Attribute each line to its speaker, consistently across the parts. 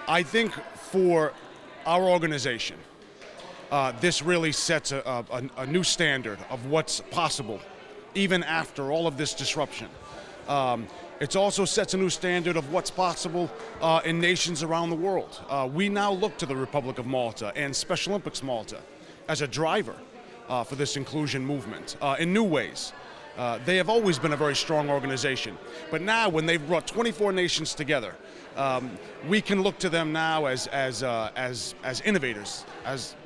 Speaker 1: I think for our organization, this really sets a new standard of what's possible, even after all of this disruption. It also sets a new standard of what's possible in nations around the world. We now look to the Republic of Malta and Special Olympics Malta as a driver for this inclusion movement in new ways. They have always been a very strong organization, but now when they've brought 24 nations together, we can look to them now as innovators, as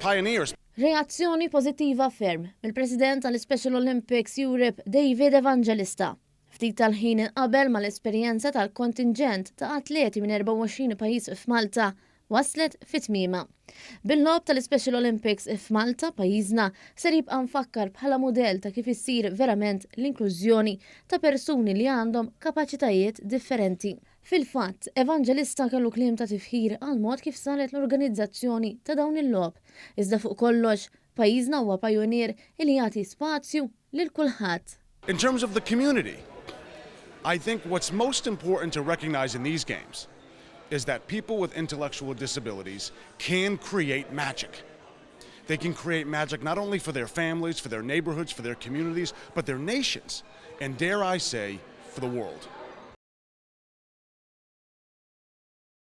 Speaker 1: pioneers.
Speaker 2: Reazzjoni pożittiva ferm mill-President tal-Special Olympics Europe David Evangelista. Ftit tal-ħin inqabel mal-esperjenza tal-kontiġent ta' atleti minn 24 pajjiż f'Malta waslet fit-tmiema. Bil-logħob tal-Special Olympics f'Malta pajjiżna ser jibqa' mfakkar bħala mudell ta' kif issir verament l-inklużjoni ta' persuni li għandhom kapaċitajiet differenti. Fil-fatt, Evangelista kellu kliem ta' tifħir għal mod kif saret l-organizzazzjoni ta' dawn il-logħob. Iżda fuq kollox, pajjiżna huwa pajonier li jagħti spazju lil kulħadd.
Speaker 1: In terms of the community, I think what's most important to recognize in these games is that people with intellectual disabilities can create magic. They can create magic not only for their families, for their neighborhoods, for their communities, but their nations, and dare I say, for the world.